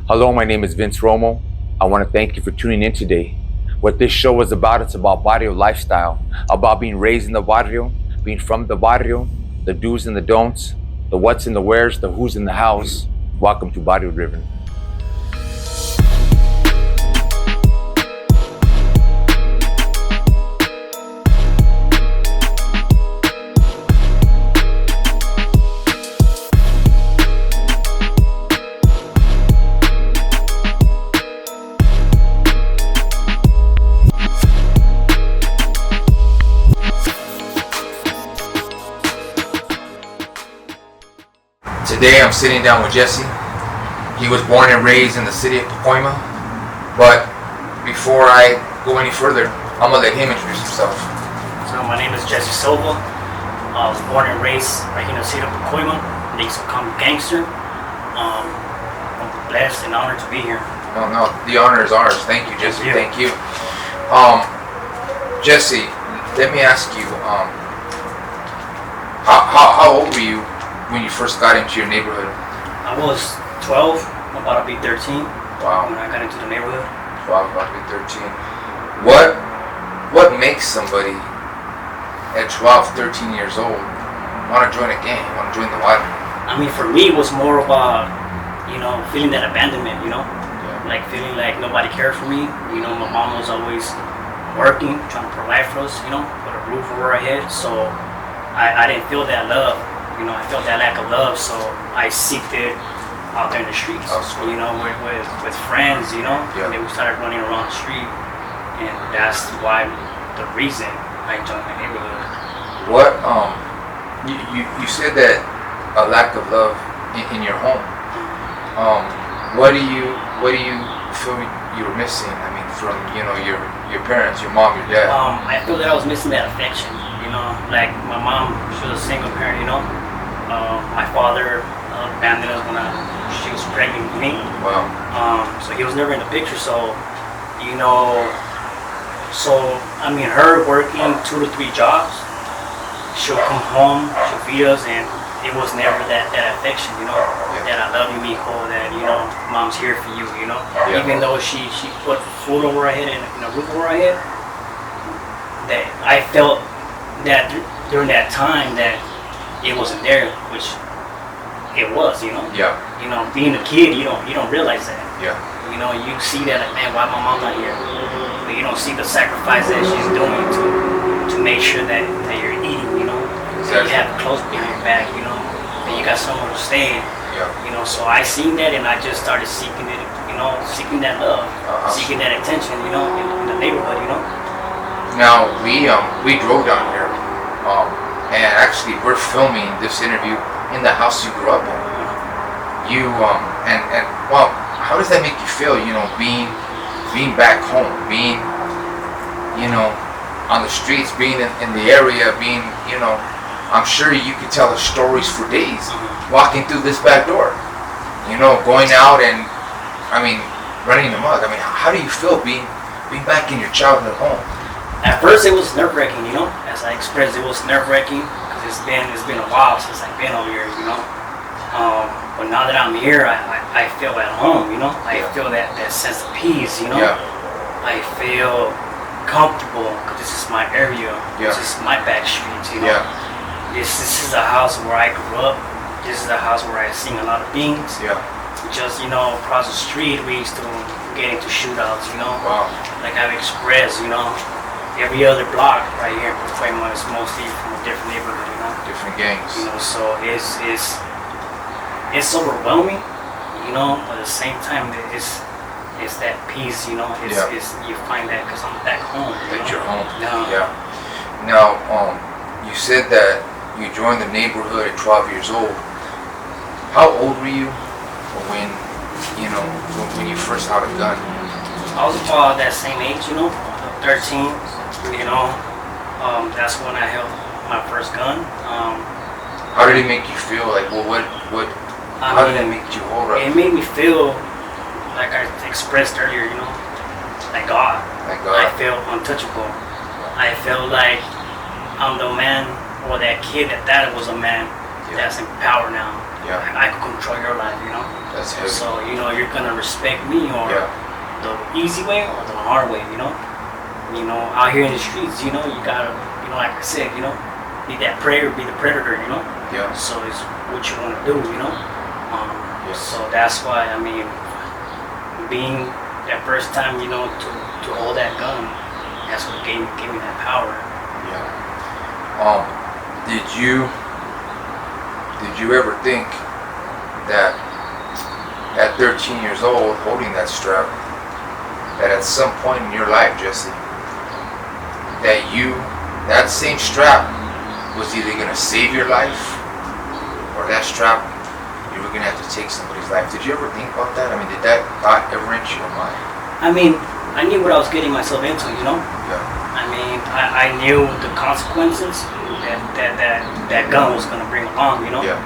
Hello, my name is Vince Romo. I want to thank you for tuning in today. What this show is about, it's about barrio lifestyle, about being raised in the barrio, being from the barrio, the do's and the don'ts, the what's and the where's, the who's in the house. Welcome to Barrio Driven. Today I'm sitting down with Jesse. He was born and raised in the city of Pacoima, but before I go any further, I'm gonna let him introduce himself. So my name is Jesse Silva. I was born and raised right here in the city of Pacoima. They used to call me Gangster. I'm blessed and honored to be here. No, the honor is ours. Thank you, Jesse. Thank you. Jesse, let me ask you, how old were you when you first got into your neighborhood? I was 12, I'm about to be 13. Wow. When I got into the neighborhood. 12, about to be 13. What makes somebody at 12, 13 years old want to join a gang, want to join the wild? I mean, for me, it was more about, feeling that abandonment, Yeah. like feeling like nobody cared for me. My mom was always working, trying to provide for us, put a roof over our head. So I didn't feel that love. I felt that lack of love, so I seeked it out there in the streets. With friends, Yeah. And then we started running around the street, and that's why the reason I joined my neighborhood. What you said that a lack of love in your home. What do you feel you were missing? I mean, from your parents, your mom, your dad. I feel that I was missing that affection. Like my mom, she was a single parent. My father abandoned us when she was pregnant with me. Wow. So he was never in the picture. So, her working 2 to 3 jobs, she'll come home, she'll feed us, and it was never that affection, that I love you, mijo, that, mom's here for you, Yeah. Even though she put food over our head and a roof over our head, that I felt that during that time that it wasn't there, which it was, Yeah. Being a kid, you don't realize that. Yeah. You see that, like, man, why my mom not here? But you don't see the sacrifice that she's doing to make sure that you're eating, that you have clothes behind your back, that you got somewhere to stay. Yeah. So I seen that, and I just started seeking it, seeking that love, seeking that attention, in the neighborhood, Now we drove down here, and actually we're filming this interview in the house you grew up in. You well, how does that make you feel? Being back home, being on the streets, being in the area, being I'm sure you could tell us stories for days walking through this back door. Going out and running amok. How do you feel being back in your childhood home? At first, it was nerve-wracking, As I expressed, it was nerve-wracking because it's been a while since I've been over here, But now that I'm here, I feel at home, I feel that sense of peace, Yeah. I feel comfortable because this is my area. Yeah. This is my back streets, Yeah. This is a house where I grew up. This is a house where I seen a lot of things. Yeah. Just, across the street, we used to get into shootouts, Wow. Like I've expressed, every other block right here in Pacoima is mostly from a different neighborhood, Different gangs. So it's overwhelming, but at the same time it's that peace, it's you find that because I'm back home. That you're home. Yeah. Now, you said that you joined the neighborhood at 12 years old. How old were you when you first had a gun? I was about that same age, 13. That's when I held my first gun. How did it make you feel? Like, how did it make you hold up? It made me feel like I expressed earlier, like God. Like God. I felt untouchable. I felt like I'm the man, or that kid that was a man, that's in power now. Yeah. I could control your life, you know. That's heavy. So, you know, you're gonna respect me or Yeah. the easy way or the hard way, you know. You know, out here in the streets, you know, you gotta, you know, like I said, you know, be that prey or be the predator, you know. Yeah. So it's what you want to do, you know. Yes. So that's why, I mean, being that first time, you know, to hold that gun, that's what gave me that power. Yeah. Did you ever think that at 13 years old, holding that strap, that at some point in your life, Jesse, that same strap was either gonna save your life, or that strap, you were gonna have to take somebody's life? Did you ever think about that? I mean, did that thought ever enter your mind? I mean, I knew what I was getting myself into, you know. Yeah. I mean, I knew the consequences that gun was gonna bring along, you know. Yeah.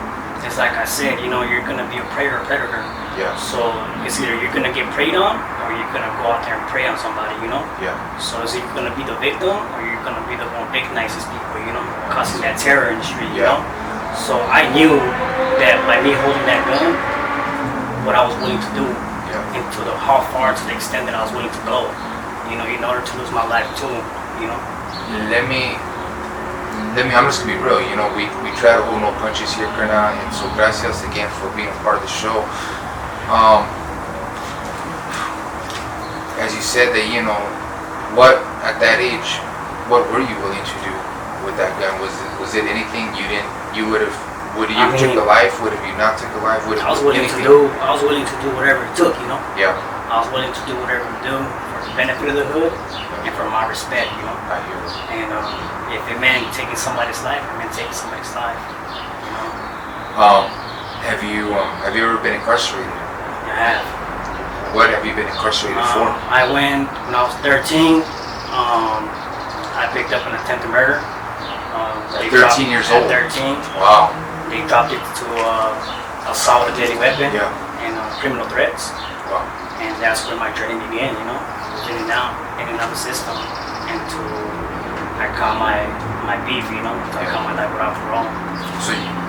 It's like I said, you know, you're gonna be a prey or a predator. Yeah. So it's either you're gonna get preyed on, or you're gonna go out there and prey on somebody, you know. Yeah. So is it gonna be the victim, or you're gonna be the one victimizes people, you know, causing that terror in the street, you know. So I knew that by me holding that gun, what I was willing to do, and to the how far, to the extent that I was willing to go, you know, in order to lose my life too, you know. I'm just gonna be real, you know, we try to hold no punches here, Kerna, and so gracias again for being a part of the show. As you said that, you know, what at that age, what were you willing to do with that gun? Was it anything would you took the life? Would have you not took the life? I was willing to do whatever it took, you know. Yeah. I was willing to do whatever it do for the benefit of the hood and for my respect, you know. I hear it. And if it meant taking somebody's life, it meant taking somebody's life, you know. Have you ever been incarcerated? I have. What have you been incarcerated for? I went when I was 13. I picked up an attempted murder. At 13 years old? At 13. Wow. They dropped it to assault with a deadly weapon and criminal threats. Wow. And that's where my journey began, you know, getting out the system. And I caught my beef, you know, I caught my life without parole.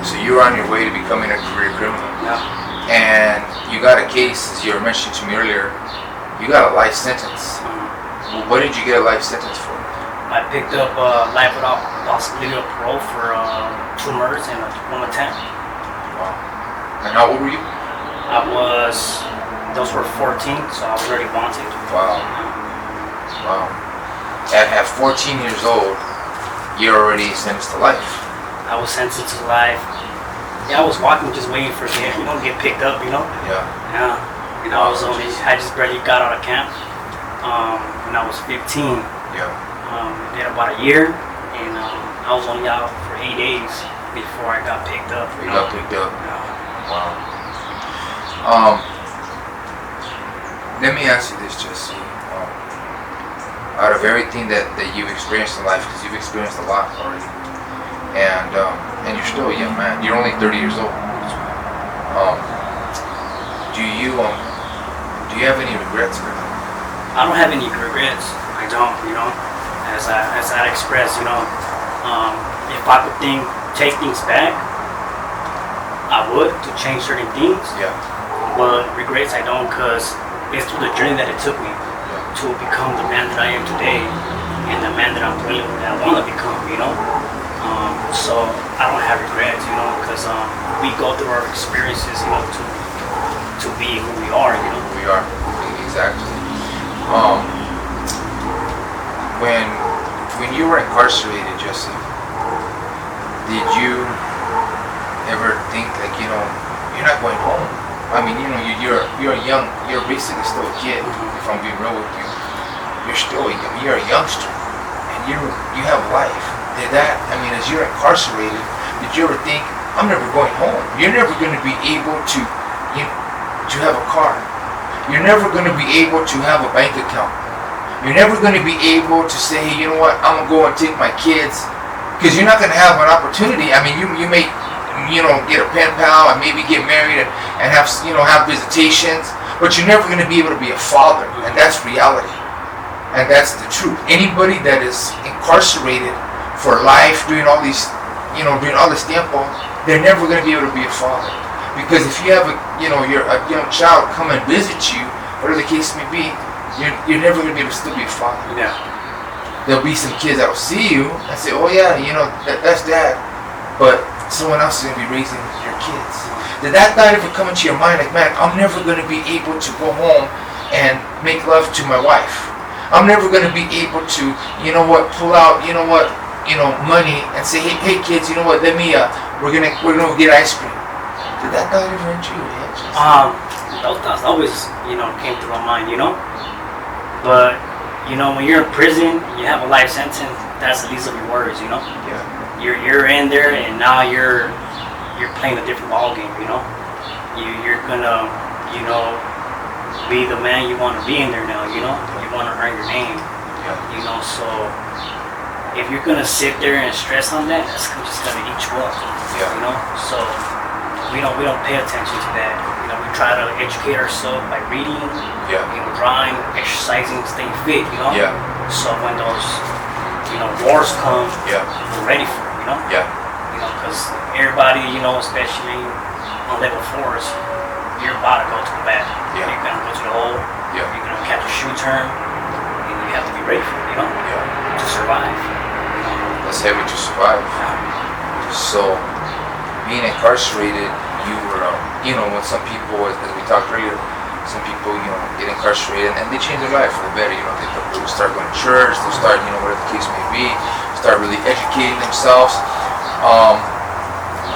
So you were on your way to becoming a career criminal. Yeah. And you got a case, as you were mentioning to me earlier, you got a life sentence. What did you get a life sentence for? I picked up life without possibility of parole for 2 murders and 1 attempt. Wow. And how old were you? Those were 14, so I was already wanted. Wow. Wow. At 14 years old, you're already sentenced to life. I was sentenced to life. Yeah, I was walking, just waiting for get picked up, you know. Yeah. Yeah. And I just barely got out of camp when I was 15. Yeah. Did about a year, and I was only out for 8 days before I got picked up. You got picked up. Yeah. Wow. Let me ask you this, Jesse. Out of everything that you've experienced in life, because you've experienced a lot already, and you're still a young man. You're only 30 years old. Do you have any regrets, man? I don't have any regrets. I don't, you know. As I expressed, you know, if I could take things back, I would, to change certain things. Yeah. But regrets I don't, because it's through the journey that it took me to become the man that I am today, and the man that I want to become, you know. So I don't have regrets, you know, because we go through our experiences, you know, to be who we are, you know. We are, exactly. When you were incarcerated, Jesse, did you ever think, like, you know, you're not going home? I mean, you know, you're basically still a kid, if I'm being real with you. You're a youngster, and you have life. As you're incarcerated, did you ever think, I'm never going home? You're never going to be able to have a car. You're never going to be able to have a bank account. You're never going to be able to say, hey, you know what, I'm going to go and take my kids, because you're not going to have an opportunity. I mean, you may, you know, get a pen pal and maybe get married and have, you know, have visitations, but you're never going to be able to be a father, and that's reality. And that's the truth. Anybody that is incarcerated for life, doing all this tiempo, they're never going to be able to be a father. Because if you have a young child come and visit you, whatever the case may be, you're never going to be able to still be a father. Yeah. There'll be some kids that'll see you and say, oh yeah, that's dad. But someone else is going to be raising your kids. Did that not ever come into your mind? Like, man, I'm never going to be able to go home and make love to my wife. I'm never going to be able to, pull out, money and say, hey kids, let me, we're gonna go get ice cream. Did that not ever enter your head? Those thoughts always, came through my mind, But, when you're in prison, you have a life sentence. That's the least of your worries, Yeah. You're in there, and now you're playing a different ball game, You're gonna, be the man you want to be in there now, You want to earn your name, Yeah. So if you're gonna sit there and stress on that, that's just gonna eat you up, Yeah. So we don't pay attention to that. We try to educate ourselves by reading, Yeah. drawing, exercising, staying fit, Yeah. So when those, wars come, Yeah. we're ready for it, Yeah. Because everybody, especially on level 4s, you're about to go to the bat. Yeah. You're gonna go to the hole. Yeah. You're gonna catch a shoe turn, and you have to be ready for it, Yeah. to survive. That's heavy to survive. So, being incarcerated, you were, when some people, as we talked earlier, some people, get incarcerated and they change their life for the better. They'll start going to church, they'll start, whatever the case may be, start really educating themselves.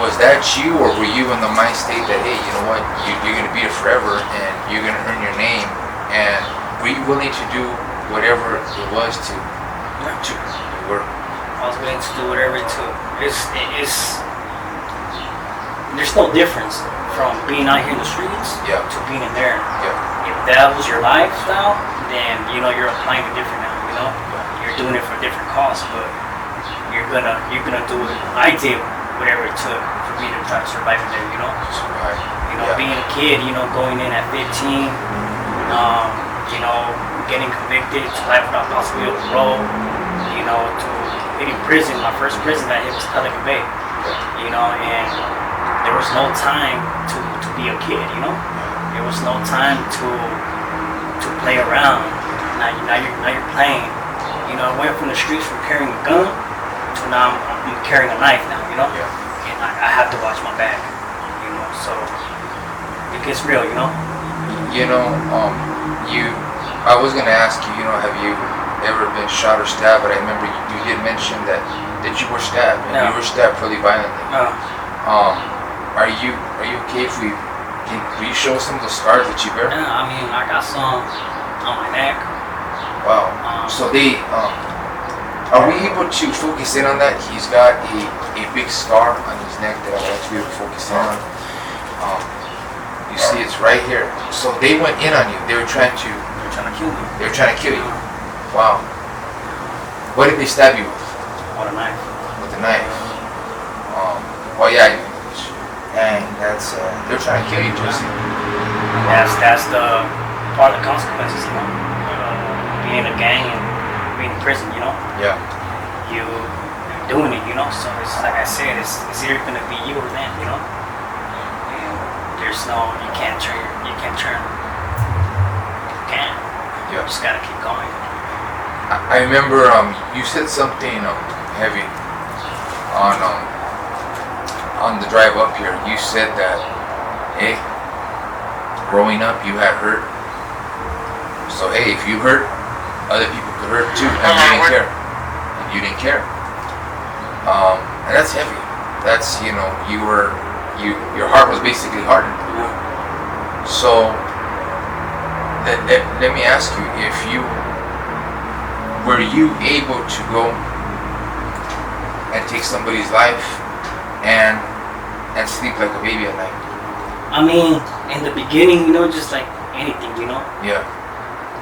Was that you, or were you in the mind state that, hey, you know what, you're going to be here forever and you're going to earn your name, and were you willing to do whatever it was to work? I was willing to do whatever it took. There's no difference from being out here in the streets Yeah. to being in there. Yeah. If that was your lifestyle, then you're applying it different now. You're doing it for a different cause, but you're gonna do it. I did whatever it took for me to try to survive in there. Survive. Being a kid, going in at 15, getting convicted to life without possibility of parole, to hitting prison. My first prison I hit was Pelican Bay, and there was no time to be a kid, There was no time to play around. Now you're playing. I went from the streets from carrying a gun to now I'm carrying a knife now, Yeah. And I have to watch my back, so it gets real, I was gonna ask you, have you ever been shot or stabbed? But I remember you did mention that you were stabbed, and Yeah. you were stabbed pretty violently. Are you okay if can you show some of the scars that you bear? Yeah, I mean, I got some on my neck. Wow. So they, are we able to focus in on that? He's got a big scar on his neck that I would like to be able to focus in on. You see, it's right here. So they went in on you. They were trying to Kill me. They were trying to kill you. Wow. What did they stab you with? With a knife. With a knife. Oh yeah. Dang, that's they're trying to kill you, Jesse. That's the part of the consequences, being in a gang and being in prison, Yeah. You're doing it, So it's like I said, it's either gonna be you or them, And there's no, you can't turn. You can't. Yeah. You just gotta keep going. I remember you said something heavy on the drive up here. You said that, hey, growing up you had hurt. So hey, if you hurt, other people could hurt too, and you didn't care. And you didn't care. And that's heavy. That's your heart was basically hardened. So let me ask you, were you able to go and take somebody's life and sleep like a baby at night? I mean, in the beginning, just like anything, Yeah.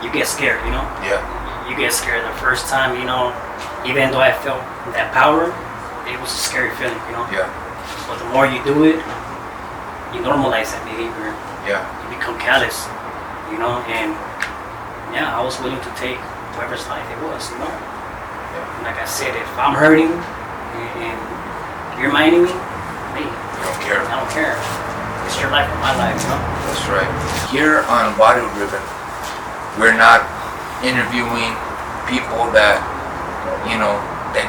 You get scared, Yeah. You get scared the first time, even though I felt that power, it was a scary feeling, Yeah. But the more you do it, you normalize that behavior. Yeah. You become callous, and yeah, I was willing to take whoever's life it was, Yeah. Like I said, if I'm hurting and you're my enemy, hey, You don't care. I don't care. it's your life or my life, you know. That's right. Here on Barrio Driven, we're not interviewing people that, that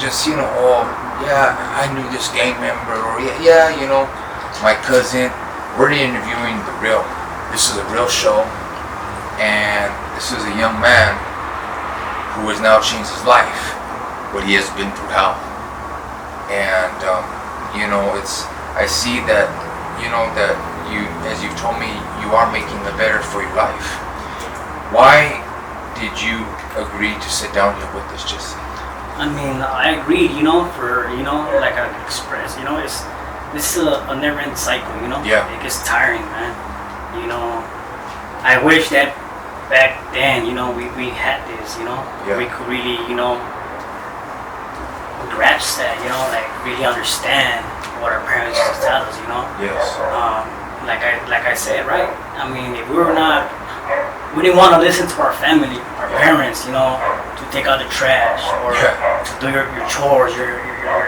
just, oh, yeah, I knew this gang member, or yeah, my cousin. We're interviewing the real. This is a real show, and this is a young man who has now changed his life, but he has been through hell. And, I see that, that you, as you've told me, you are making it better for your life. Why did you agree to sit down here with us, Jesse? I mean, I agreed, like I expressed, this is a never-ending cycle, Yeah. It gets tiring, man. I wish that back then, we had this, Yeah. we could really, grasp that, like really understand what our parents used to tell us, Yes. Like I said, right? I mean, if we didn't want to listen to our family, our parents, to take out the trash or to do your chores, your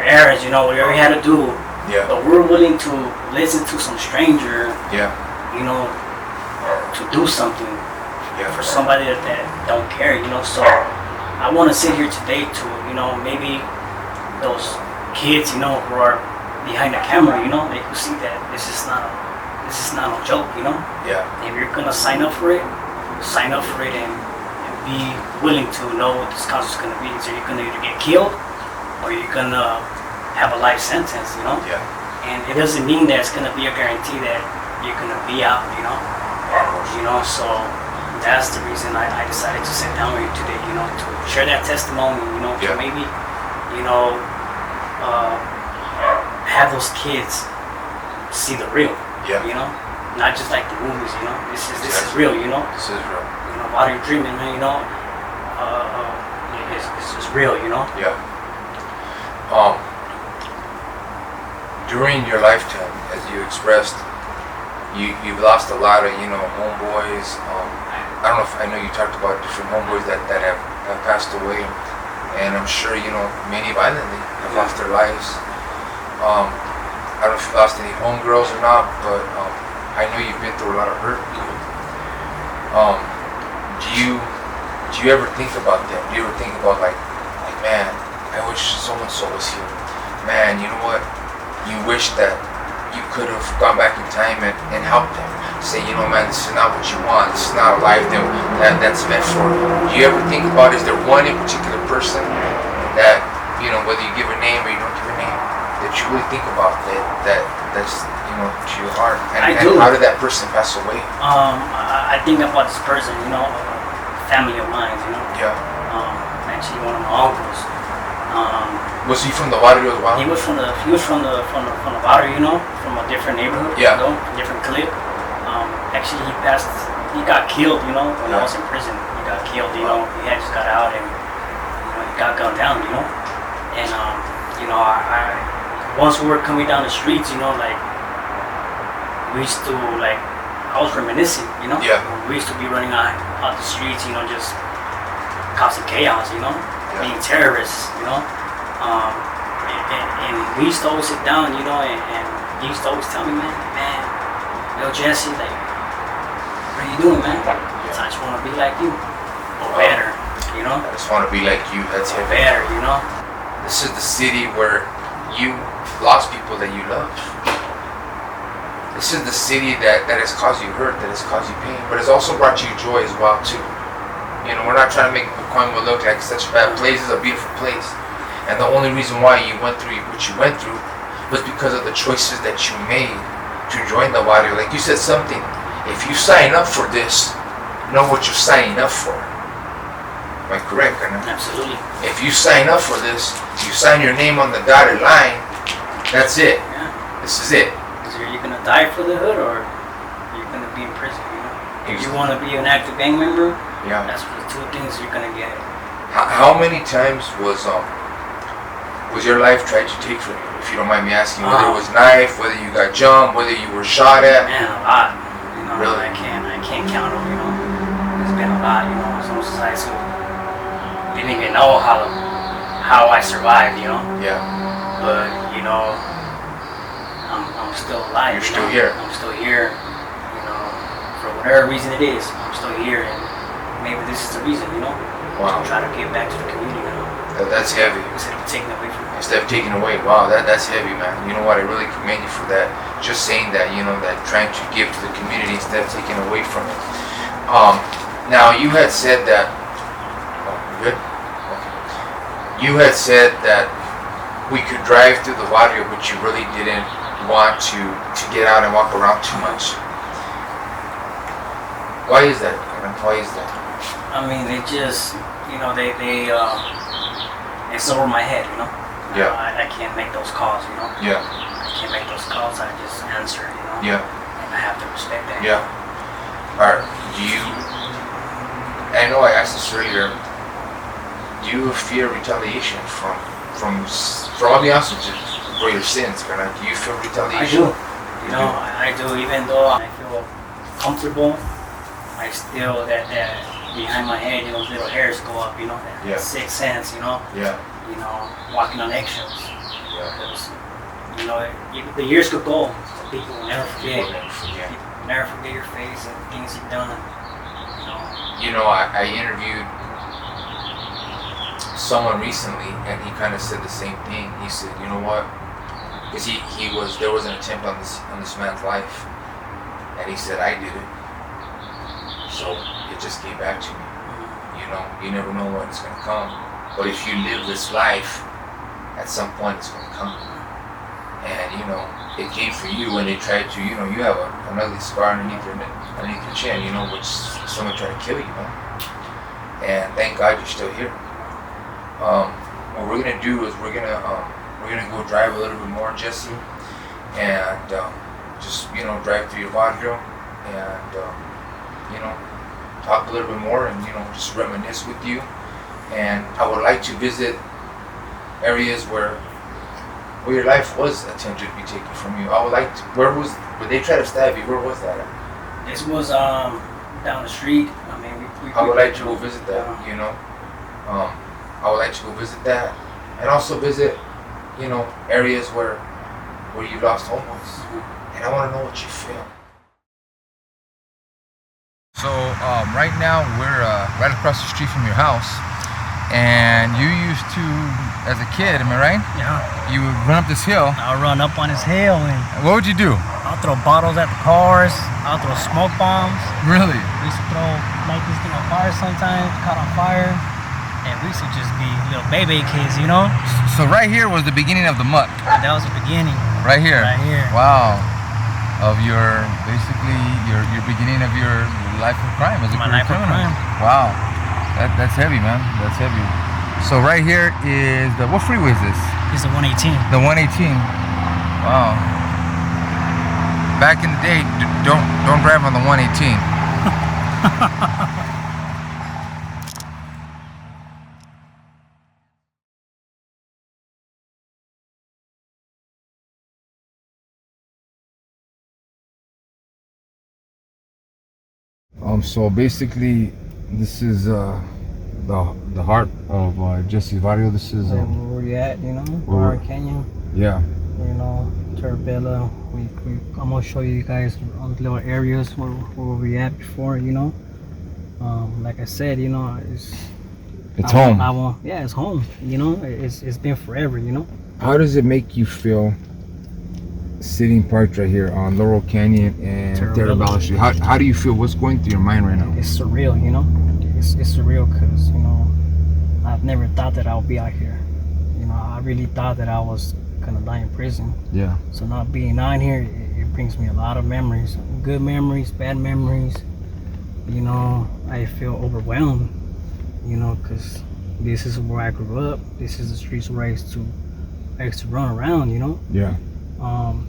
errands, whatever you had to do. Yeah. But we're willing to listen to some stranger, Yeah. To do something Yeah. for somebody that don't care, So I want to sit here today to, maybe those kids, who are behind the camera, they could see that this is not a joke, Yeah. If you're gonna sign up for it and be willing to know what this consequence is gonna be. So you're gonna either get killed or you're gonna have a life sentence, Yeah. And it doesn't mean that it's gonna be a guarantee that you're gonna be out, So that's the reason I decided to sit down with you today, to share that testimony, Yeah. to maybe, have those kids see the real. Yeah. Not just like the movies, This is real, This is real. Barrio Driven, man, it's real, Yeah. During your lifetime, as you expressed, you've lost a lot of, homeboys. I know you talked about different homeboys that have passed away, and I'm sure, many violently have lost their lives. I don't know if you lost any homegirls or not, but I know you've been through a lot of hurt. Do you ever think about them? Do you ever think about like, man, I wish so and so was here. Man, you know what? You wish that you could have gone back in time and helped them. Say, man, this is not what you want. This is not a life that's meant for you. Do you ever think about, is there one in particular person that, whether you give a name or you don't give a name, that you really think about that's to your heart? And how did that person pass away? I think about this person, family of mine, Yeah. Actually one of my uncles. Was he from the barrio as well? He was from the barrio, from a different neighborhood, Yeah. Different clique. Actually he got killed, when I was in prison. He got killed, He had just got out and he got gunned down, And I once we were coming down the streets, we used to I was reminiscing, Yeah. We used to be running out the streets, just causing chaos, being terrorists, and we used to always sit down, and he used to always tell me, man, yo Jesse, what are you doing, man? I just want to be like you, or better, I just want to be like you. That's or it. better, This is the city where you lost people that you loved. This is the city that has caused you hurt, that has caused you pain, but it's also brought you joy as well too. We're not trying to make Pacoima look like such a bad place. It's a beautiful place, and the only reason why you went through what you went through was because of the choices that you made to join the barrio. Like you said something, if you sign up for this, know what you're signing up for. Am I correct, Hernandez? Absolutely. If you sign up for this, you sign your name on the dotted line, that's it. Yeah. This is it. Either you're gonna die for the hood or you're gonna be in prison, If you want to be an active gang member, Yeah. that's the two things you're gonna get. How many times was your life tried to take from you? If you don't mind me asking, whether it was knife, whether you got jumped, whether you were shot at. Man, a lot. Really? I can't count them. There's been a lot. Some societies who didn't even know how I survived. Yeah. But I'm still alive. You're still here. I'm still here. You know, for whatever reason it is, I'm still here, and maybe this is the reason. You know, Wow. to try to give back to the community. You know, That's heavy. instead of taking away from it. Instead of taking away, wow, that's heavy, man. You know what? I really commend you for that. Just saying that, you know, that trying to give to the community instead of taking away from it. Now you had said that. Oh, you good? Okay. You had said that we could drive through the barrio, but you really didn't want to get out and walk around too much. Why is that? Why is that? I mean, they just, you know, it's over my head, you know. Yeah. I can't make those calls, you know. Yeah. I can't make those calls. I just answer, you know. Yeah. And I have to respect that. Yeah. Alright. Do you? I know I asked this earlier. Do you fear retaliation from? I'll be honest with you, for your sins, kind of. Do you feel I retaliation? do. You know, I do. Even though I feel comfortable, I still that behind my head, you know, little hairs go up. You know, that Yeah. sixth sense. You know. Yeah. You know, walking on eggshells. Yeah. Because, you know, the years could go, but people will never forget. People never forget. People will never forget your face and things you've done. You know. You know, I interviewed someone recently, and he kind of said the same thing. He said, you know what? Because there was an attempt on this man's life, and he said, I did it. So it just came back to me. You know, you never know when it's gonna come. But if you live this life, at some point it's gonna come. And you know, it came for you when they tried to. You know, you have an ugly scar underneath your chin. You know, which someone tried to kill you, man. And thank God you're still here. What we're gonna do is we're gonna go drive a little bit more, Jesse, and just drive through your barrio and talk a little bit more and just reminisce with you. And I would like to visit areas where your life was attempted to be taken from you. I would like to. Where they try to stab you? Where was that at? This was down the street. I mean, we I would like to go visit that. I would like to go visit that, and also visit, areas where you lost home ones, and I want to know what you feel. So right now we're right across the street from your house, and you used to, as a kid, am I right? Yeah. You would run up this hill. I'll run up on his hill and What would you do? I'll throw bottles at the cars. I'll throw smoke bombs. Really? We used to light this thing on fire sometimes, caught on fire. And we used to just be little baby kids, So right here was the beginning of the muck. That was the beginning. Right here. Right here. Wow. Of your beginning of your life of crime as a My career life of criminal. crime. Wow. That's heavy, man. That's heavy. So right here is what freeway is this? It's the 118. The 118. Wow. Back in the day, don't drive on the 118. So basically, this is the heart of Jesse Barrio. This is where we at, Barrio Canyon, yeah. Turbella. I'm gonna show you guys on the little areas where we at before, like I said, It's home. It's home. It's been forever. How does it make you feel sitting parked right here on Laurel Canyon and Terabella Street? How do you feel? What's going through your mind right now? It's surreal, It's surreal because, I've never thought that I would be out here. I really thought that I was gonna die in prison. Yeah. So not being out here, it brings me a lot of memories. Good memories, bad memories. I feel overwhelmed, because this is where I grew up. This is the streets where I used to run around, Yeah. I'm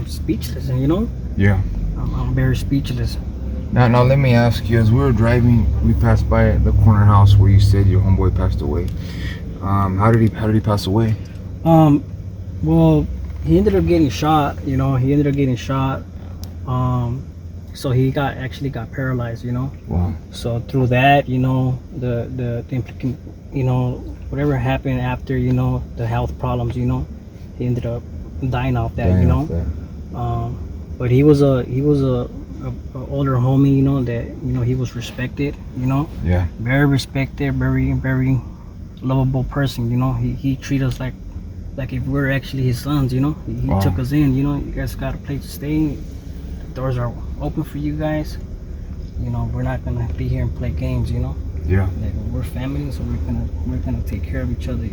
speechless, Yeah. I'm very speechless. Now let me ask you, as we were driving, we passed by the corner house where you said your homeboy passed away. How did he pass away? Well, he ended up getting shot, so he actually got paralyzed, Wow. So through that, the implicant, whatever happened after, the health problems, he ended up dying off that, Dying off that. But he was a older homie, that he was respected, Yeah. very respected, very very lovable person. He treated us like if we're actually his sons. He Wow. took us in. You guys got a place to stay. The doors are open for you guys. We're not gonna be here and play games. Yeah. Like, we're family, so we're gonna take care of each other.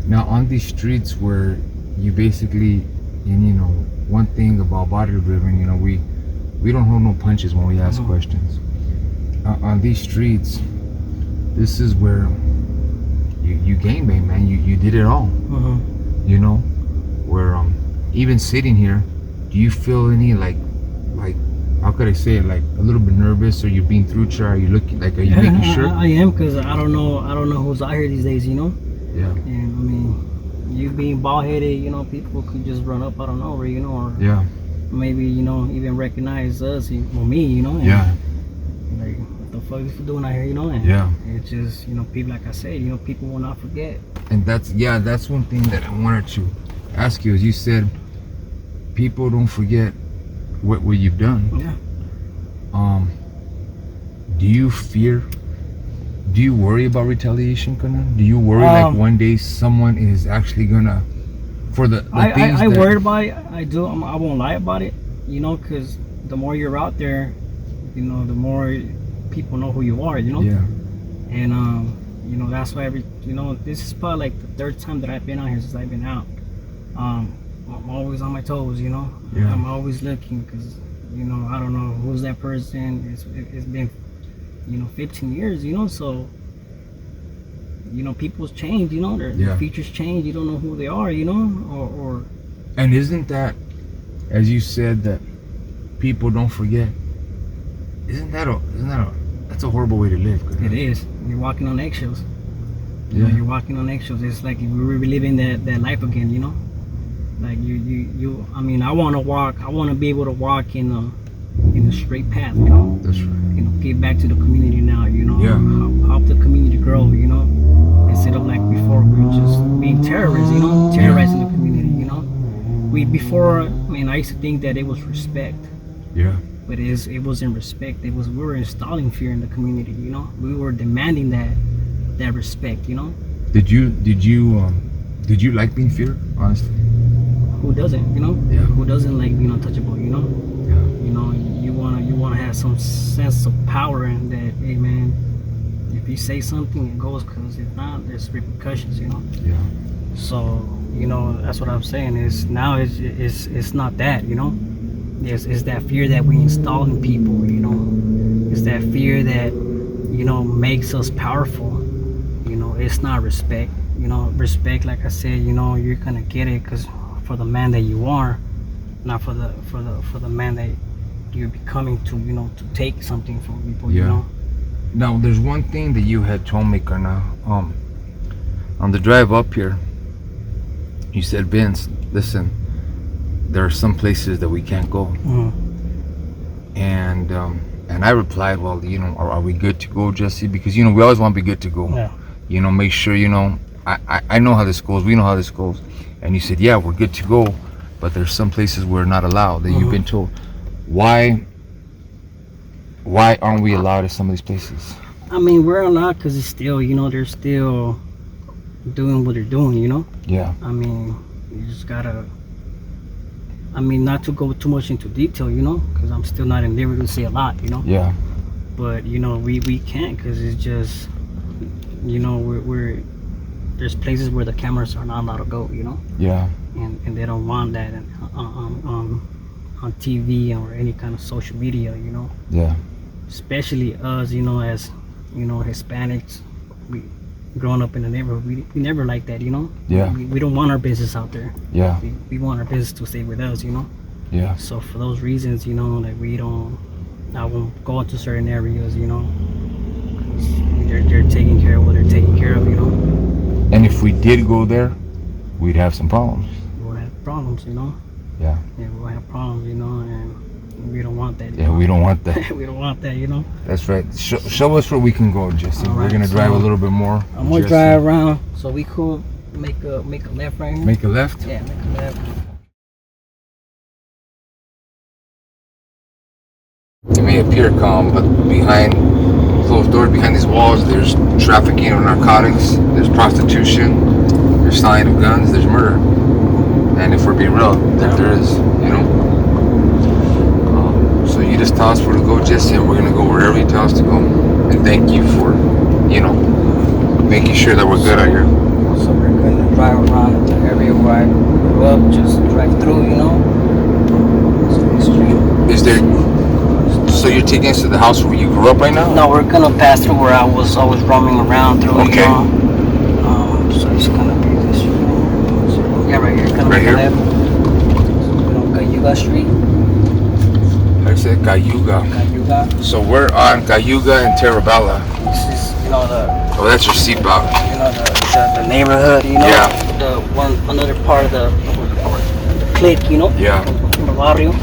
Now on these streets where you basically, and one thing about Barrio Driven, we don't hold no punches when we ask questions. On these streets, this is where you game bang, man. You did it all. Where even sitting here, do you feel any like how could I say it, like a little bit nervous, or you're being through chair? Are you looking like, are you making sure? I am, because I don't know who's out here these days. Yeah. And you being bald headed, people could just run up out of nowhere, or Yeah. maybe even recognize us, or me, and Yeah. like, what the fuck is you doing out here, and Yeah. it's just, people, like I said, people will not forget. And that's one thing that I wanted to ask you. As you said, people don't forget what you've done. Yeah. Do you worry about retaliation, Conan? Do you worry like one day someone is actually gonna, for the things I that, worried about it. I do. I won't lie about it, because the more you're out there, the more people know who you are, Yeah. And that's why this is probably like the third time that I've been out here since I've been out. I'm always on my toes, Yeah. I'm always looking, because I don't know who's that person. It's been 15 years, so people's change, their features change. You don't know who they are, or And isn't that, as you said, that people don't forget? That's a horrible way to live. Conan. it is. You're walking on eggshells. Yeah. You're walking on eggshells. It's like if we were reliving that life again, Like you. I mean, I want to be able to walk in a straight path, That's right. Get back to the community now, Yeah. Help the community grow, instead of like before we were just being terrorists, terrorizing the community, I used to think that it was respect, Yeah. but it wasn't respect. We were installing fear in the community, we were demanding that respect, Did you like being feared? Honestly. Who doesn't, Yeah. Who doesn't like being untouchable, Yeah. You wanna have some sense of power, and that, hey man, if you say something, it goes, because if not, there's repercussions, Yeah. So that's what I'm saying. Is now it's not that, it's that fear that we install in people, it's that fear that makes us powerful. It's not respect. Respect, like I said, you're gonna get it because for the man that you are, not for the man that you're becoming to take something from people. Yeah. Now, there's one thing that you had told me, Karna, on the drive up here. You said, Vince, listen, there are some places that we can't go. And I replied, well, are we good to go, Jesse? Because we always want to be good to go. Yeah. Make sure I know how this goes. We know how this goes. And you said, yeah, we're good to go, but there's some places we're not allowed, that you've been told. Why aren't we allowed at some of these places? I mean, we're allowed because it's still, they're still doing what they're doing, Yeah. I mean, you just gotta, not to go too much into detail, because I'm still not in liberty to say a lot, Yeah. But, we can't, because it's just, we're there's places where the cameras are not allowed to go, Yeah. And they don't want that on TV or any kind of social media, Yeah. especially us, as Hispanics. We growing up in the neighborhood, we never like that, Yeah. We don't want our business out there. Yeah. We want our business to stay with us, Yeah. So for those reasons, like I won't go into certain areas, because they're taking care of what they're taking care of, And if we did go there, we'd have some problems. We'll have problems, Yeah. Yeah, we'll have problems, and We don't want that. Yeah, we don't want that. We don't want that, you know. That's right. Show us where we can go, Jesse. All We're right, gonna drive a little bit more. I'm gonna drive around, so we could make a left right here. Make a left? Yeah, make a left. It may appear calm, but behind closed doors, behind these walls, there's trafficking of narcotics, there's prostitution, there's selling of guns, there's murder. And if we're being real, there is, you know. So you just tell us where to go, Jesse, and we're gonna go wherever you tell us to go. And thank you for, you know, making sure that we're good out here. So we're gonna drive around the area where I grew up, just drive through, you know. Is there? So you're taking us to the house where you grew up right now? No, we're gonna pass through where I was always roaming around through. Okay. You know? So it's gonna be this street. So, yeah, right here. Right here? Left. So, Cayuga Street. I said Cayuga. Cayuga. So we're on Cayuga and Terrabella. This is, you know, Oh, that's your seatbelt. you know, the neighborhood. You know, Yeah. the another part of the clique. You know. Yeah. From the barrio.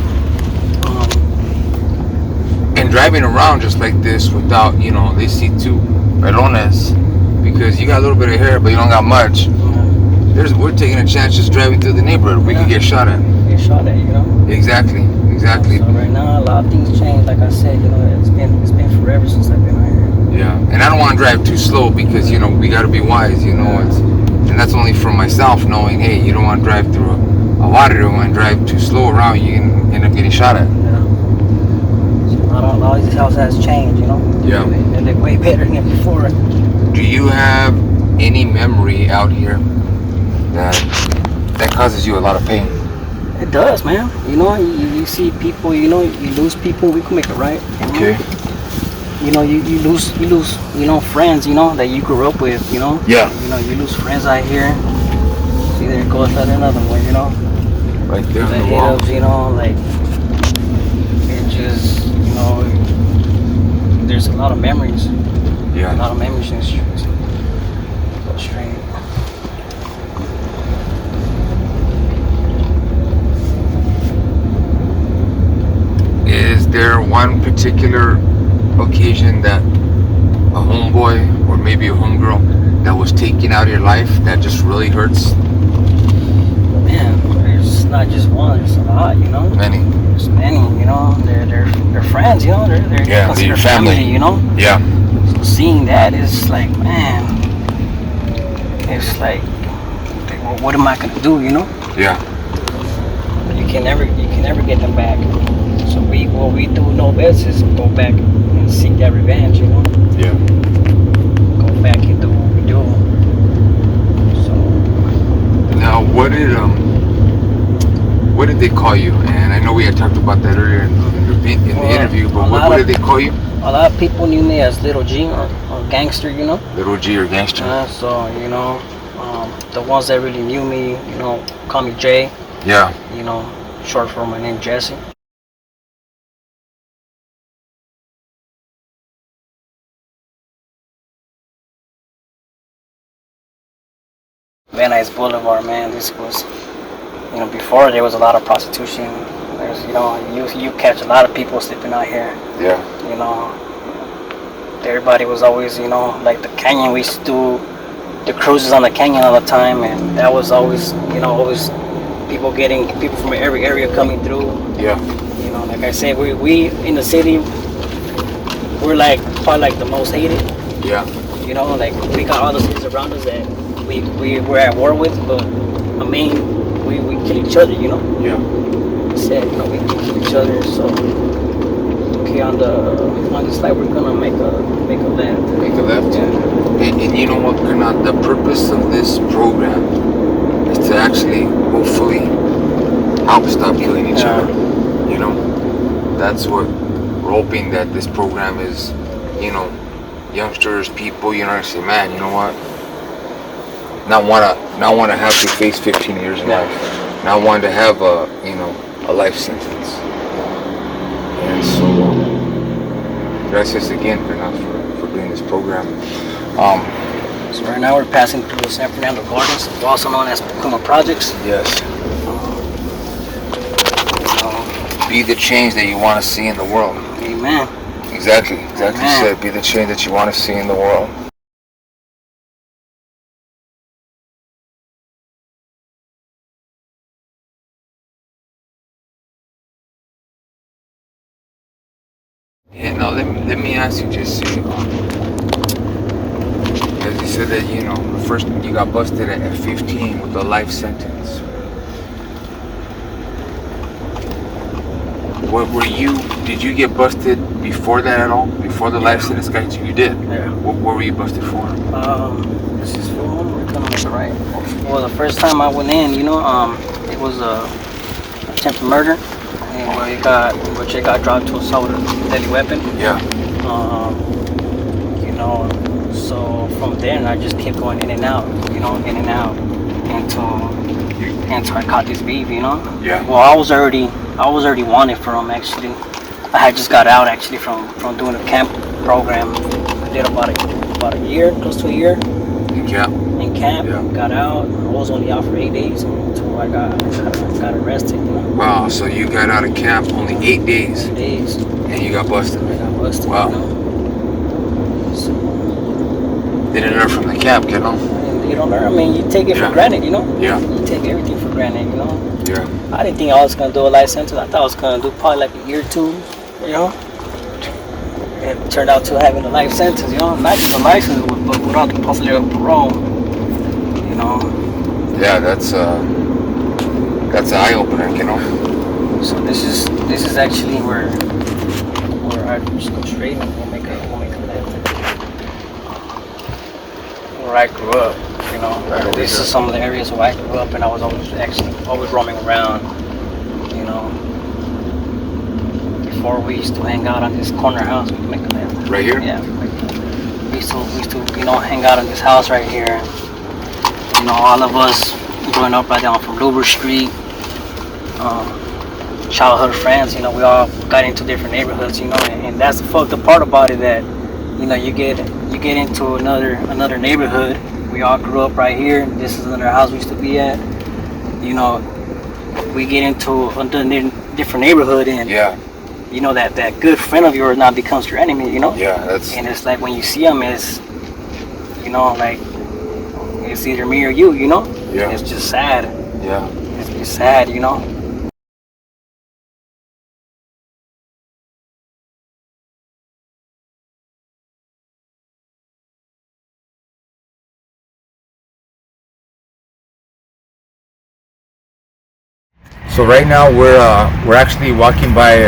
And driving around just like this without, you know, they see two pelones because you got a little bit of hair, but you don't got much. We're taking a chance just driving through the neighborhood. We could get shot at. Get shot at, you know. Exactly. So right now, a lot of things change. Like I said, you know, it's been forever since I've been out here. Yeah. And I don't want to drive too slow because, you know, we got to be wise, you know. And that's only for myself knowing, hey, you don't want to drive through a water and drive too slow around. You can end up getting shot at. A lot of this house has changed, you know. Yeah. They look way better than before. Do you have any memory out here that causes you a lot of pain? It does, man. You know, you see people, you know, you lose people, we can make it right. Okay. You know, you lose, you know, friends, you know, that you grew up with, you know. Yeah. You know, you lose friends out here. See, there goes another one, you know. Right there on The the wall. hills, you know, like, it just, you know, there's a lot of memories. Yeah. A lot of memories in the streets. Go straight. Is there one particular occasion that a homeboy or maybe a homegirl that was taking out of your life that just really hurts? Man, there's not just one, there's a lot, you know. Many. There's many, you know. They're friends, you know. They're Yeah, considered your family. you know. Yeah. So seeing that is like, man, it's like, well, what am I gonna do, you know? Yeah. You can never get them back. So what we do know best is go back and seek that revenge, you know. Yeah. Go back and do what we do. So Now, what did they call you? And I know we had talked about that earlier in the interview, but what did they call you? a lot of people knew me as Little G or Gangster, you know. Little G or Gangster. So you know, the ones that really knew me, you know, call me Jay. Yeah. You know, short for my name Jesse. Van Nuys Boulevard, man. This was, you know, before there was a lot of prostitution. There's, you know, you catch a lot of people sleeping out here. Yeah. You know, everybody was always, you know, like the canyon. We used to do the cruises on the canyon all the time, and that was always, you know, always people from every area coming through. Yeah. You know, like I said, we in the city, we're like probably like the most hated. Yeah. You know, like we got all the cities around us that we're at war with, but I mean, we kill each other, you know. Yeah. I said, you know, we kill each other. So okay, on this light, we're gonna make a left. Make a left. Yeah. And you know what, Gernot? The purpose of this program is to actually, hopefully, help stop killing each other. You know, that's what we're hoping, that this program is, you know, youngsters, people, you know, say, man, you know what? Not wanna have to face 15 years in life. Not want to have a life sentence. And so, gracias again, Gernot, for doing this program. So right now we're passing through the San Fernando Gardens, also known as Pacoima Projects. Yes. be the change that you want to see in the world. Amen. Exactly Amen. said. Be the change that you want to see in the world. Yeah, no, let me ask you just, as you said that, first you got busted at 15 with a life sentence. Did you get busted before that at all? Before the life sentence got you? You did? Yeah. What were you busted for? This is for we're gonna make it right. Well, the first time I went in, it was a attempted murder. And which it got dropped to assault with a deadly weapon. Yeah. So from then I just kept going in and out, until I caught this beef, Yeah. Well, I was already wanted for him actually. I had just got out actually from doing a camp program. I did about a year, close to a year. In camp. Yeah. Got out. I was only out for 8 days until I got arrested. Wow, so you got out of camp only 8 days. 8 days. And you got busted. I got busted. Wow. So, Didn't learn from the camp, you don't learn. I mean, you take it for granted, Yeah. You take everything for granted, Yeah. I didn't think I was gonna do a life sentence. I thought I was gonna do probably like a year or two, It turned out to having a life sentence, not just a license, but without the possibility of parole, Yeah, that's an eye opener, So this is actually where I just go straight and we'll make a left. Where I grew up, This is some of the areas where I grew up, and I was always roaming around, Before we used to hang out on this corner house, we make a left. right here. Yeah. We used to hang out in this house right here. All of us growing up right down from Luber Street. Childhood friends, we all got into different neighborhoods, and that's the fucked up part about it, that, you get into another neighborhood. We all grew up right here. This is another house we used to be at. We get into a different neighborhood, and Yeah. That good friend of yours now becomes your enemy, Yeah, that's. And it's like when you see them, it's, like, it's either me or you, Yeah. It's just sad. Yeah. It's sad, So right now we're actually walking by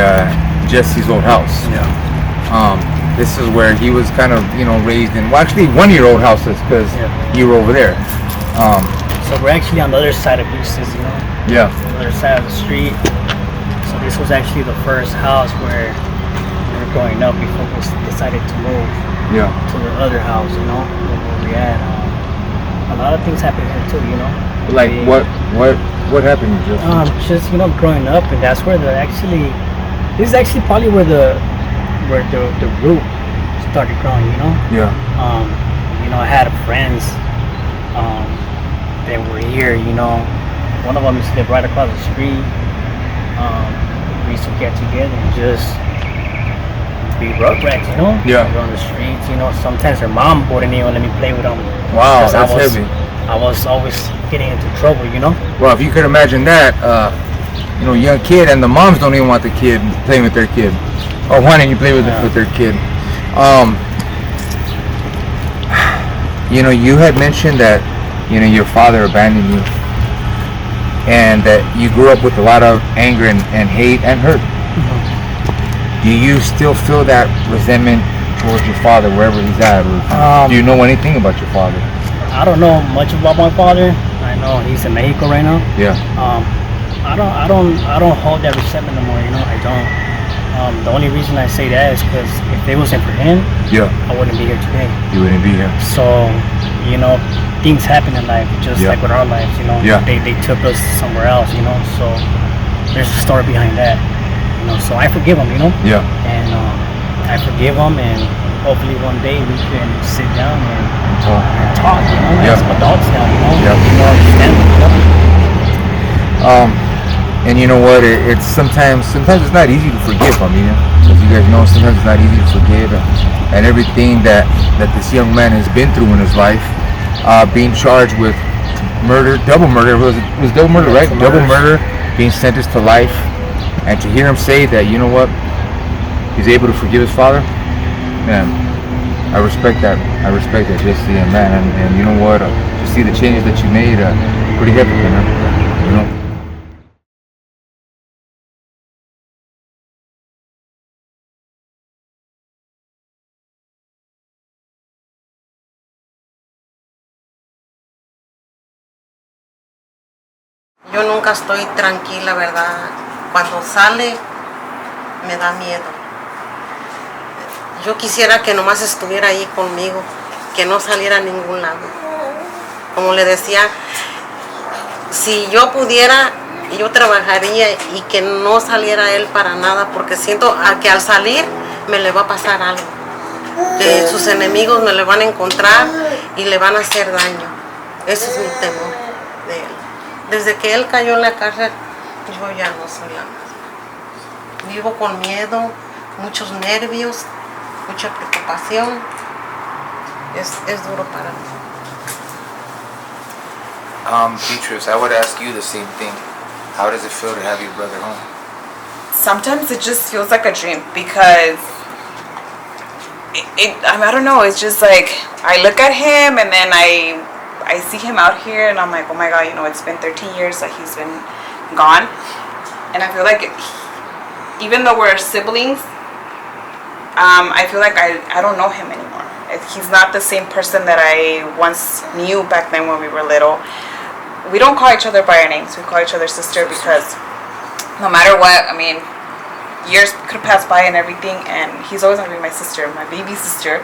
Jesse's old house. Yeah. This is where he was kind of raised in. Well, actually 1 year old houses, because you were over there. So we're actually on the other side of Eustis, Yeah. the other side of the street. So this was actually the first house where we were growing up before we decided to move Yeah. to the other house, where we at. A lot of things happened here too, Like what happened? Just growing up, and that's where this is actually probably where the root started growing, Yeah. I had friends that were here, one of them used to live right across the street. We used to get together and just be rugrats, Yeah. on the streets, sometimes their mom wouldn't even let me play with them. Wow, 'Cause that's heavy. I was always getting into trouble, Well, if you could imagine that, young kid, and the moms don't even want the kid playing with their kid, or wanting you play with their kid. You had mentioned that, your father abandoned you, and that you grew up with a lot of anger and hate and hurt. Do you still feel that resentment towards your father wherever he's at? Or do you know anything about your father? I don't know much about my father. I know he's in Mexico right now. Yeah. I don't hold that resentment no more. I don't. The only reason I say that is because if it wasn't for him, Yeah. I wouldn't be here today. You wouldn't be here. So, things happen in life, just like with our lives. Yeah. They took us somewhere else. So there's a story behind that. So I forgive him. Yeah. And I forgive him, and hopefully one day we can sit down and talk, Yeah. as adults now, Yeah. be more understanding, And you know what? It's sometimes it's not easy to forgive. I mean, as you guys know, sometimes it's not easy to forgive, and everything that this young man has been through in his life, being charged with murder, double murder. It was double murder, right? Double murder, being sentenced to life, and to hear him say that, you know what, he's able to forgive his father, man, I respect that. I respect that, Jesse, and man, and you know what, to see the changes that you made, pretty happy, man. You know. Yo nunca estoy tranquila, ¿verdad? Cuando sale, me da miedo. Yo quisiera que nomás estuviera ahí conmigo, que no saliera a ningún lado. Como le decía, si yo pudiera, yo trabajaría y que no saliera él para nada, porque siento que al salir me le va a pasar algo. Que sus enemigos me le van a encontrar y le van a hacer daño. Ese es mi temor de él. Desde que él cayó en la cárcel, yo ya no soy la misma. Vivo con miedo, muchos nervios, mucha preocupación. Es duro para mí. Beatrice, I would ask you the same thing. How does it feel to have your brother home? Sometimes it just feels like a dream because I don't know, it's just like I look at him and then I see him out here and I'm like, oh my god, you know, it's been 13 years that he's been gone, and I feel like even though we're siblings, I feel like I don't know him anymore. He's not the same person that I once knew back then when we were little. We don't call each other by our names, we call each other sister, because no matter what, I mean, years could pass by and everything, and he's always gonna be my sister, my baby sister.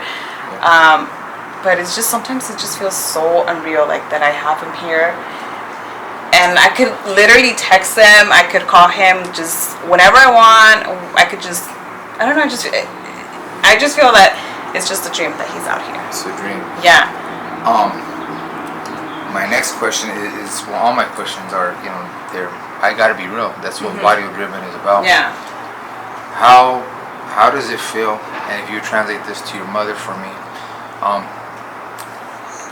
But it's just, sometimes it just feels so unreal, like that I have him here, and I could literally text him, I could call him just whenever I want. I could just, I don't know, I just feel that it's just a dream that he's out here. It's a dream. Yeah. My next question is, well, all my questions are, you know, I gotta be real. That's what Barrio Driven is about. Yeah. How does it feel? And if you translate this to your mother for me,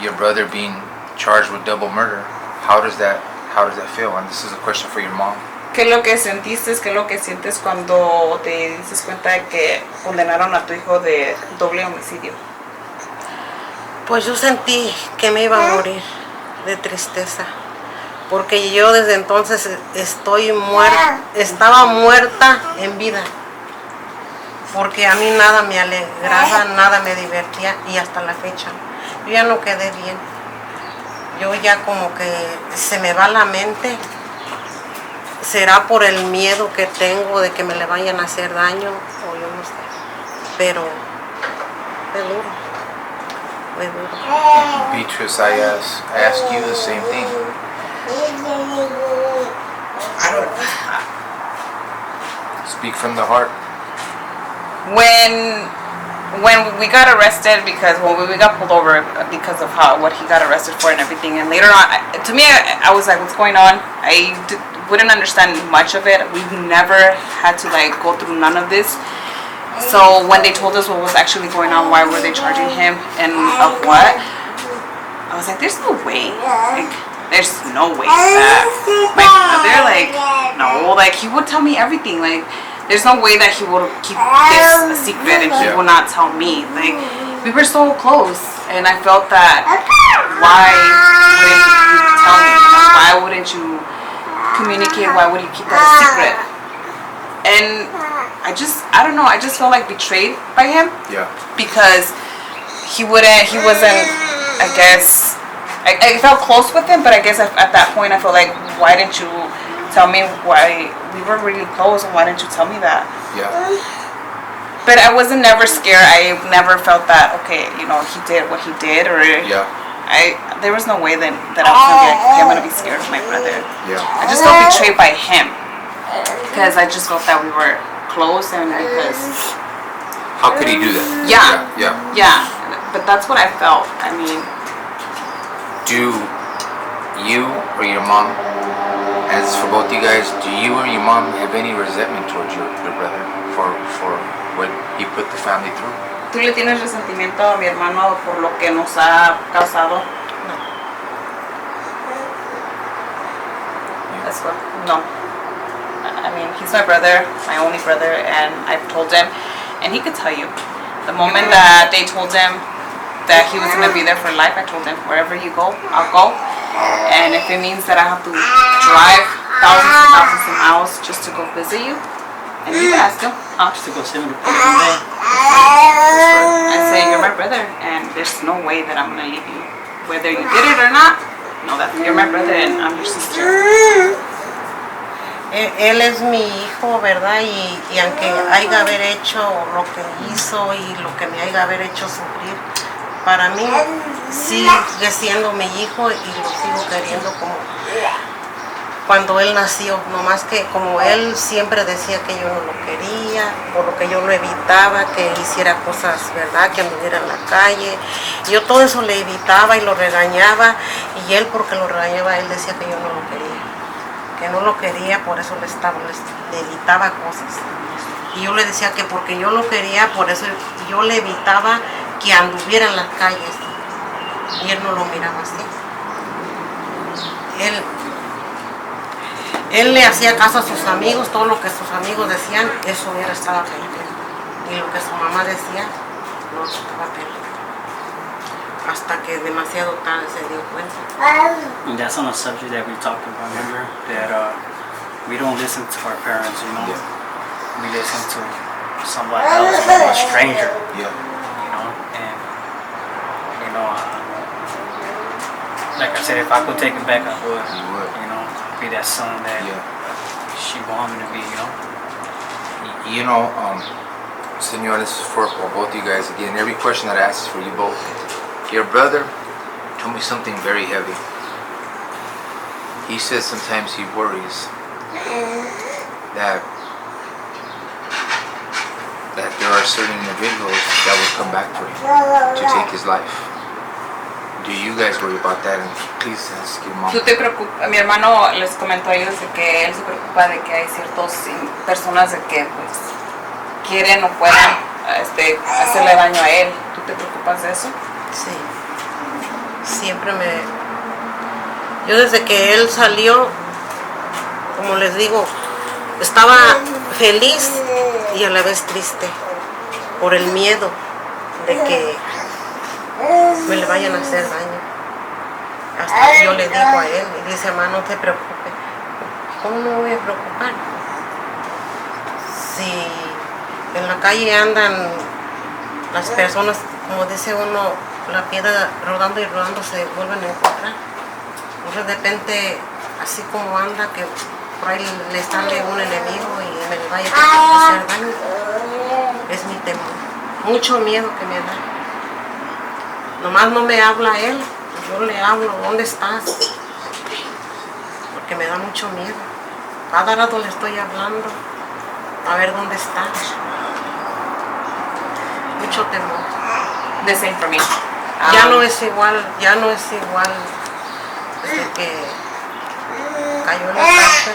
your brother being charged with double murder, how does that feel? And this is a question for your mom. ¿Qué es lo que sentiste? ¿Qué es lo que sientes cuando te dices cuenta de que condenaron a tu hijo de doble homicidio? Pues yo sentí que me iba a morir de tristeza, porque yo desde entonces estaba muerta en vida, porque a mí nada me alegraba, nada me divertía, y hasta la fecha yo ya no quedé bien. Yo ya como que se me va la mente. Será por el miedo que tengo de que me le vayan a hacer daño, o yo no sé, pero es duro, muy duro. Beatrice, I ask you the same thing. I don't. Speak from the heart. When we got arrested, because when we got pulled over because of what he got arrested for and everything, and later on, to me, I was like, what's going on? I wouldn't understand much of it. We've never had to like go through none of this. So when they told us what was actually going on, why were they charging him and of what, I was like, there's no way. Like, there's no way that my brother, like, no, like, he would tell me everything. Like, there's no way that he would keep this a secret and he would not tell me. Like, we were so close, and I felt that, why wouldn't you tell me? Why wouldn't you communicate? Why would you keep that a secret? And I don't know, I just felt like betrayed by him. Yeah. Because he wasn't, I guess, I felt close with him, but I guess at that point I felt like, why didn't you tell me? Why, we were really close, and why didn't you tell me that? Yeah. But I wasn't never scared. I never felt that, okay, you know, he did what he did, or Yeah. there was no way that I was gonna be like, okay, I'm gonna be scared of my brother. Yeah. I just felt betrayed by him, because I just felt that we were close, and because, How could he do that? Yeah. Yeah. But that's what I felt. I mean, Do you or your mom As for both you guys, do you or your mom have any resentment towards your brother for what he put the family through? ¿Tú le tienes resentimiento a mi hermano por lo que nos ha causado? That's what, no. I mean, he's my brother, my only brother, and I've told him, and he could tell you. The moment that they told him that he was going to be there for life, I told him, wherever you go, I'll go. And if it means that I have to drive thousands and thousands of miles just to go visit you, and you can ask him, Just to go sit with the person. I say, you're my brother, and there's no way that I'm going to leave you. Whether you did it or not, know that you're my brother and I'm your sister. Él es mi hijo, ¿verdad? Y aunque haya haber hecho lo que hizo y lo que me haya haber hecho sufrir, para mí sigue siendo mi hijo y lo sigo queriendo como cuando él nació. Nomás que como él siempre decía que yo no lo quería, por lo que yo lo evitaba, que hiciera cosas, ¿verdad? Que anduviera en la calle. Yo todo eso le evitaba y lo regañaba, y él porque lo regañaba, él decía que yo no lo quería. Que no lo quería, por eso le evitaba cosas. Y yo le decía que porque yo lo quería, por eso yo le evitaba que anduviera en las calles. Y él no lo miraba así. Él le hacía caso a sus amigos, todo lo que sus amigos decían, eso era estaba perdido. Y lo que su mamá decía, no estaba perdido. Hasta que demasiado tarde se dio cuenta. And that's on a subject that we talked about, remember? That we don't listen to our parents, you know? Yeah. We listen to somebody else, a stranger, Yeah. you know? And, you know, like I said, if I could take it back, I would. You would. You know, be that son that she wanted me to be, you know? You know, senores, for both you guys, again, every question that I ask is for you both. Your brother told me something very heavy. He says sometimes he worries that there are certain individuals that will come back for him to take his life. Do you guys worry about that? And please ask your mom. ¿Tú te preocupas? Mi hermano les comentó a ellos de que él se preocupa de que hay ciertas personas de que pues quieren o puedan hacerle daño a él. ¿Tú te preocupas de eso? Sí, siempre yo desde que él salió, como les digo, estaba feliz y a la vez triste por el miedo de que me le vayan a hacer daño. Hasta yo le digo a él, y dice, mamá, no te preocupes. ¿Cómo me voy a preocupar? Si en la calle andan las personas, como dice uno, la piedra rodando y rodando se vuelven a encontrar. Entonces de repente, así como anda, que por ahí le sale un enemigo y me le vaya a hacer daño. Es mi temor. Mucho miedo que me da. Nomás no me habla él, yo le hablo, ¿dónde estás? Porque me da mucho miedo. Cada rato le estoy hablando a ver dónde está. Mucho temor. The same for me. Ya no es igual desde que cayó en la cárcel,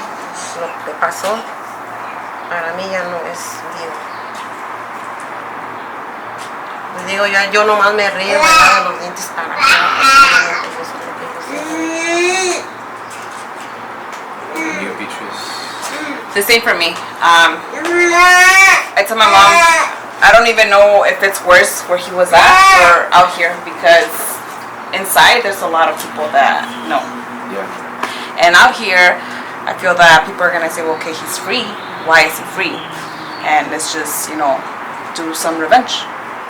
lo que pasó, para mí ya no es Dios. Les digo, yo nomás me río, me hago los dientes para acá, solamente eso es lo que yo sé. You, Beatrice? The same for me. I tell my mom, I don't even know if it's worse where he was at or out here, because inside there's a lot of people that know. Yeah. And out here, I feel that people are gonna say, well, okay, he's free. Why is he free? And let's just, do some revenge.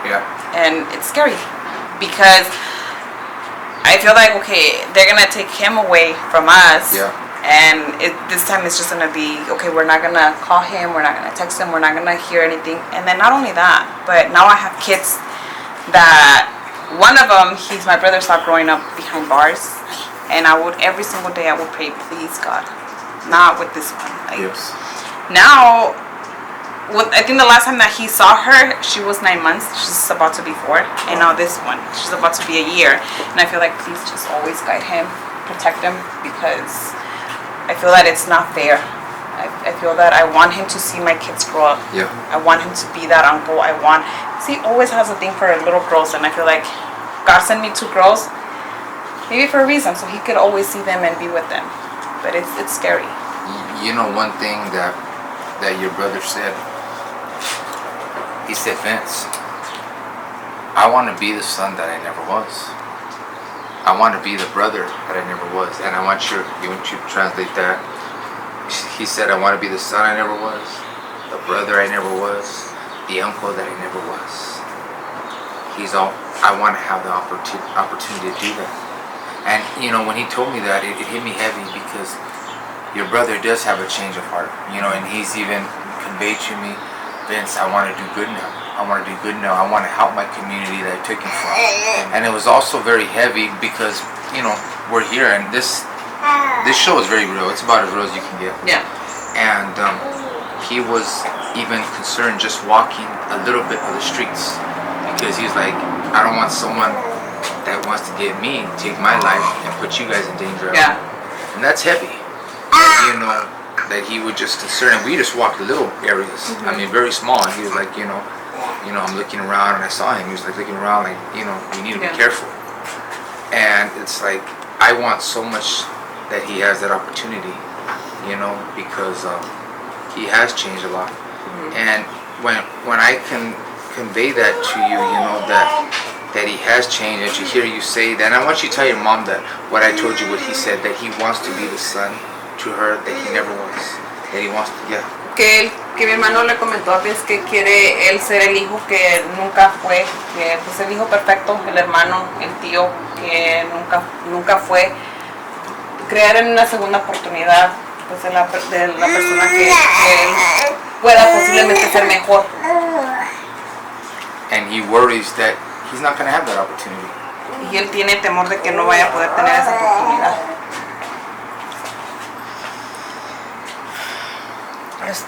Yeah. And it's scary because I feel like, okay, they're gonna take him away from us. Yeah. And this time it's just gonna be, okay, we're not gonna call him, we're not gonna text him, we're not gonna hear anything. And then not only that, but now I have kids that, one of them, he's my brother, stopped growing up behind bars. And every single day I would pray, please God, not with this one. Yes. Now, I think the last time that he saw her, she was 9 months, she's about to be 4. And now this one, she's about to be a year. And I feel like, please just always guide him, protect him, because I feel that it's not fair. I feel that I want him to see my kids grow up. Yeah. I want him to be that uncle. He always has a thing for little girls, and I feel like God sent me 2 girls, maybe for a reason, so he could always see them and be with them. But it's scary. You know, one thing that your brother said, he said, Vince, I want to be the son that I never was. I want to be the brother that I never was. And I want you to translate that. He said, I want to be the son I never was, the brother I never was, the uncle that I never was. I want to have the opportunity to do that. And, you know, when he told me that, it hit me heavy because your brother does have a change of heart, you know, and he's even conveyed to me, Vince, I want to do good now. I want to do good now. I want to help my community that I took him from. And it was also very heavy because, you know, we're here and this show is very real. It's about as real as you can get. Yeah. And he was even concerned just walking a little bit of the streets because he's like, I don't want someone that wants to get me, take my life, and put you guys in danger. Yeah. And that's heavy. You know, that he would just concern. And we just walked little areas. I mean, very small. And he was like, you know, I'm looking around, and I saw him. He was like looking around, like, you know, we need to be careful. And it's like, I want so much that he has that opportunity, you know, because he has changed a lot. And when I can convey that to you, you know, that he has changed, and to hear you say that, and I want you to tell your mom that what I told you, what he said, that he wants to be the son to her that he never was, that he wants to, Que mi hermano le comentó a Vince que quiere él ser el hijo que nunca fue, que pues el hijo perfecto, el hermano, el tío que nunca fue, crear en una segunda oportunidad pues de la persona que él pueda posiblemente ser mejor. And he worries that he's not going to have that opportunity. Y él tiene temor de que no vaya a poder tener esa oportunidad.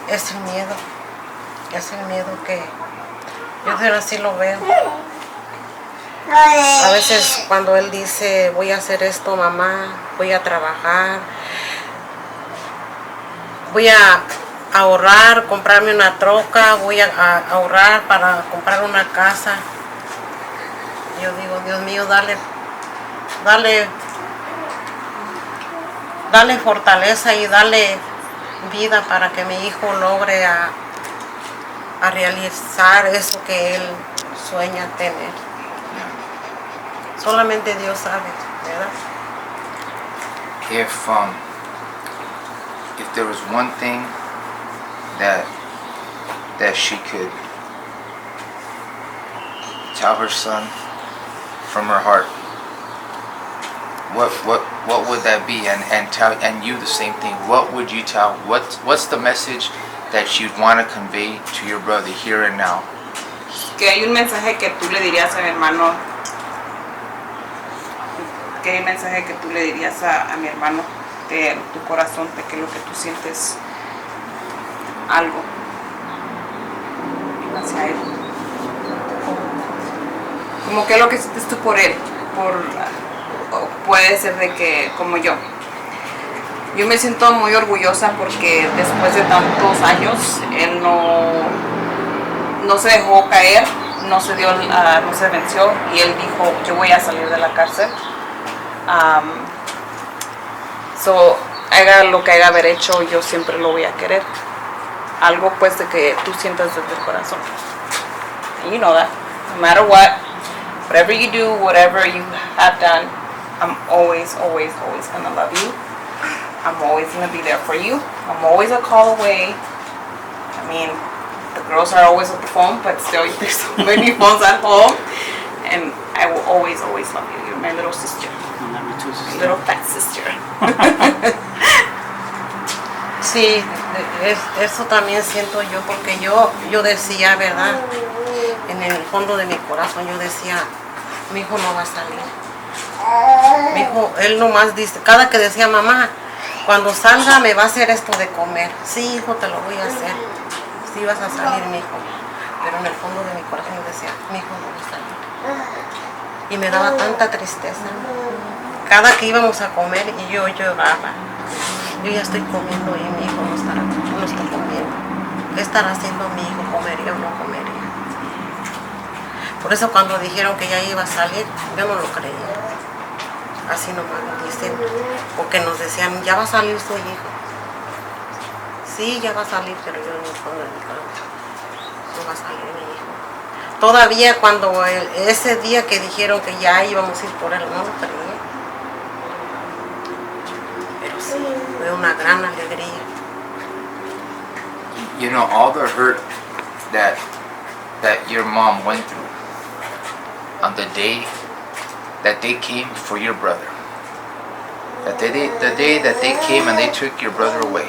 Es el miedo que yo así lo veo. A veces cuando él dice, voy a hacer esto, mamá, voy a trabajar, voy a ahorrar, comprarme una troca, voy a ahorrar para comprar una casa. Yo digo, Dios mío, dale fortaleza y dale vida para que mi hijo logre a realizar eso que él sueña tener. Solamente Dios sabe, ¿verdad? If there was one thing that she could tell her son from her heart, what would that be? And you the same thing. What would you tell? What's the message that you'd want to convey to your brother here and now? Que hay un mensaje que tú le dirías a mi hermano. Que hay un mensaje que tú le dirías a mi hermano de tu corazón, de que lo que tú sientes algo hacia él. Como que lo que sientes tú por él, puede ser de que como yo me siento muy orgullosa porque después de tantos años él no se dejó caer, no se venció y él dijo, yo voy a salir de la cárcel. Haga lo que haya haber hecho, yo siempre lo voy a querer. Algo pues de que tú sientas desde el corazón. And you know that. No matter what, whatever you do, whatever you have done, I'm always gonna love you. I'm always gonna be there for you. I'm always a call away. I mean, the girls are always on the phone, but still there's so many phones at home. And I will always love you. You're my little sister. I love you too, sister. Little fat sister. Sí, eso también siento yo, porque yo decía, ¿verdad? En el fondo de mi corazón yo decía, mi hijo no va a salir. Mi hijo, él nomás dice, cada que decía, mamá, cuando salga me va a hacer esto de comer. Sí, hijo, te lo voy a hacer. Sí vas a salir, mi hijo. Pero en el fondo de mi corazón yo decía, mi hijo no va a salir. Y me daba tanta tristeza. Cada que íbamos a comer y yo lloraba. yo ya estoy comiendo y mi hijo no está comiendo. ¿Qué estará haciendo mi hijo? ¿Comería o no comería? Por eso cuando dijeron que ya iba a salir, yo no lo creía. Así nomás lo dicen, porque nos decían, ya va a salir su hijo. Sí, ya va a salir, pero yo no puedo dedicar. No va a salir mi hijo. Todavía cuando ese día que dijeron que ya íbamos a ir por él, no lo creía. Pero sí, fue una gran alegría. You know, all the hurt that your mom went through on the day that they came for your brother. That the day that they came and they took your brother away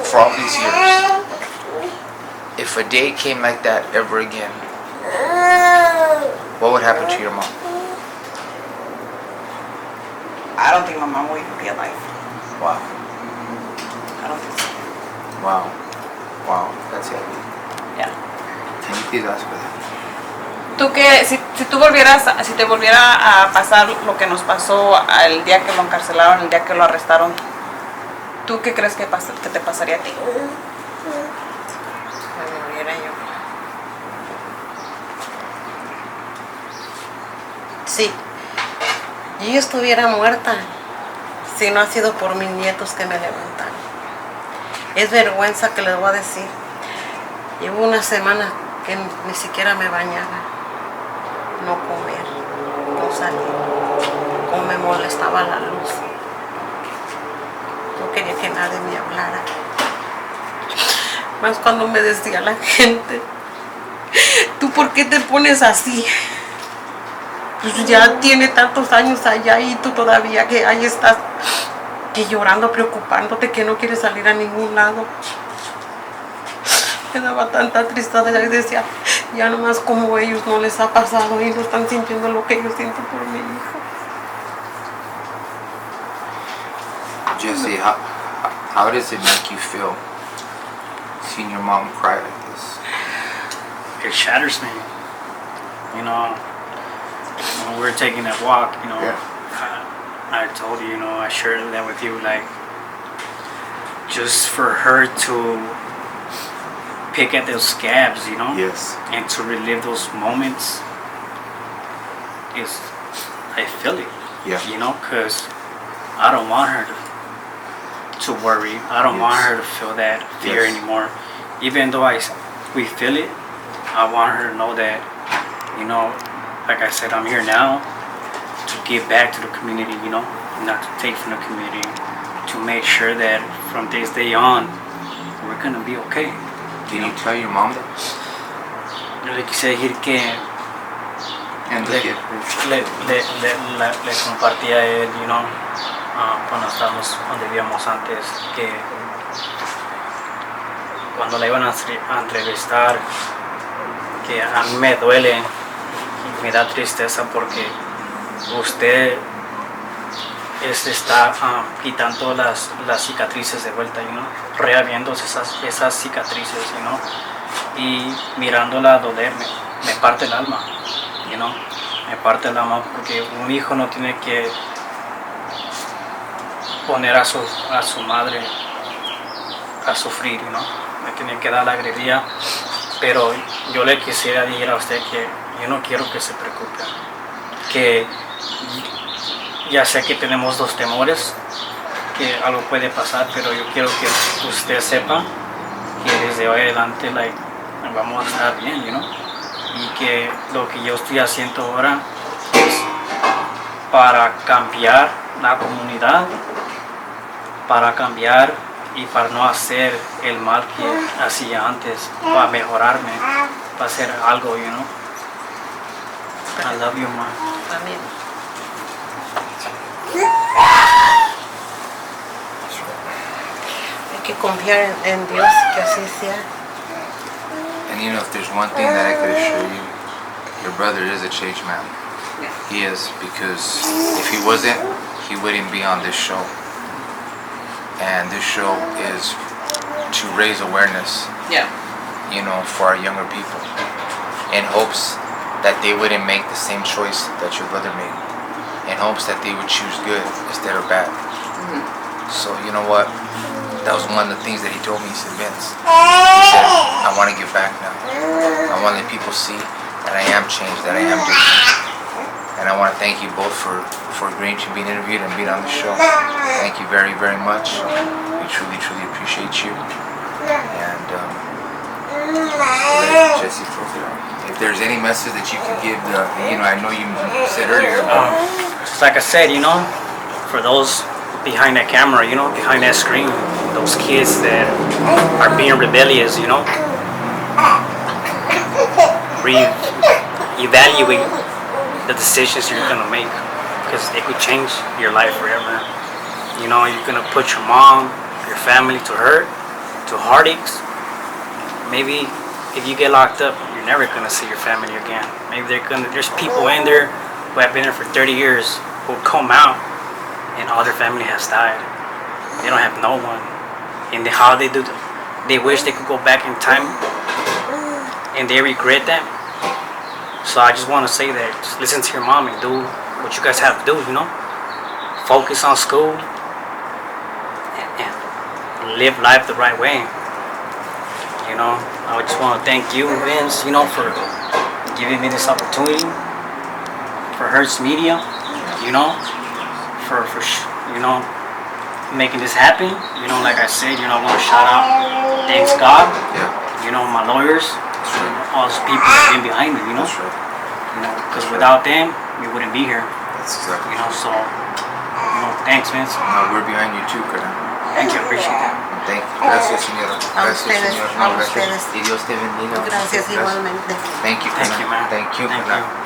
for all these years. If a day came like that ever again, what would happen to your mom? I don't think my mom will even be alive. Wow. I don't think so. Wow. Wow. That's heavy. Yeah. Can you please ask for that? Tú que, si te volviera a pasar lo que nos pasó el día que lo encarcelaron, el día que lo arrestaron, ¿tú qué crees que te pasaría a ti? Me muriera yo. Sí, yo estuviera muerta si no ha sido por mis nietos que me levantaron. Es vergüenza que les voy a decir. Llevo una semana que ni siquiera me bañaba. No comer, no salir. Como me molestaba la luz. No quería que nadie me hablara. Más cuando me decía la gente, ¿tú por qué te pones así? Pues ya tiene tantos años allá y tú todavía que ahí estás que llorando, preocupándote, que no quieres salir a ningún lado. Me daba tanta tristeza y decía, ya nomás como ellos no les ha pasado y no están sintiendo lo que yo siento por mi hijo. Jesse, how does it make you feel seeing your mom cry like this? It shatters me. You know, when we were taking that walk, you know, Yeah. I told you, you know, I shared that with you, like, just for her to pick at those scabs, you know, Yes. and to relive those moments, I feel it, Yeah. you know, because I don't want her to worry. I don't want Yes. her to feel that fear Yes. anymore. Even though we feel it, I want her to know that, you know, like I said, I'm here now to give back to the community, you know, not to take from the community, to make sure that from this day on, we're gonna be okay. Did you tell your mom that? Yo le quise decir que And le compartí a él, you know, cuando estábamos donde vivíamos antes, que cuando la iban a entrevistar, que a mí me duele y me da tristeza porque usted está quitando las cicatrices de vuelta, you know, reaviéndose esas cicatrices, you know, y mirándola doler me parte el alma, you know, me parte el alma porque un hijo no tiene que poner a su madre a sufrir, you know, me tiene que dar la alegría, pero yo le quisiera decir a usted que yo no quiero que se preocupe, que ya sé que tenemos dos temores, que algo puede pasar, pero yo quiero que usted sepa que desde hoy adelante vamos a estar bien, you know? Y que lo que yo estoy haciendo ahora es para cambiar la comunidad, para cambiar y para no hacer el mal que hacía antes, para mejorarme, para hacer algo, you know? I love you, ma. Amén. Hay que confiar en Dios, que así sea. And you know, if there's one thing that I could assure you, your brother is a changed man. He is, because if he wasn't, he wouldn't be on this show. And this show is to raise awareness, Yeah. you know, for our younger people, in hopes that they wouldn't make the same choice that your brother made, in hopes that they would choose good instead of bad. So you know what? that was one of the things that he told me. He said, Vince, he said, I want to give back now. I want to let people see that I am changed, that I am different. And I want to thank you both for agreeing to being interviewed and being on the show. Thank you very, very much. We truly, truly appreciate you. And Jesse, if there's any message that you could give, I know you said earlier about just like I said, for those behind that camera, behind that screen, those kids that are being rebellious, reevaluate the decisions you're gonna make, because it could change your life forever. You're gonna put your mom, your family to hurt, to heartaches. Maybe if you get locked up, you're never gonna see your family again. Maybe there's people in there who have been there for 30 years who come out and all their family has died. They don't have no one. And how they do, they wish they could go back in time, and they regret that. So I just want to say that just listen to your mom and do what you guys have to do, Focus on school and live life the right way. I just want to thank you, Vince, for giving me this opportunity, for Herdz Media, for making this happen. Like I said, I want to shout out, thanks God, my lawyers, all those people that have been behind me, because without them, we wouldn't be here. That's exactly. So, thanks, Vince. No, we're behind you too, carnal. Thank you, appreciate that. Thank you. Gracias, señora. A Gracias, ustedes, señor. a No, gracias. ustedes. Y Dios te bendiga. Gracias igualmente. Thank you, Thank you, man. Thank you, Thank carnal. you.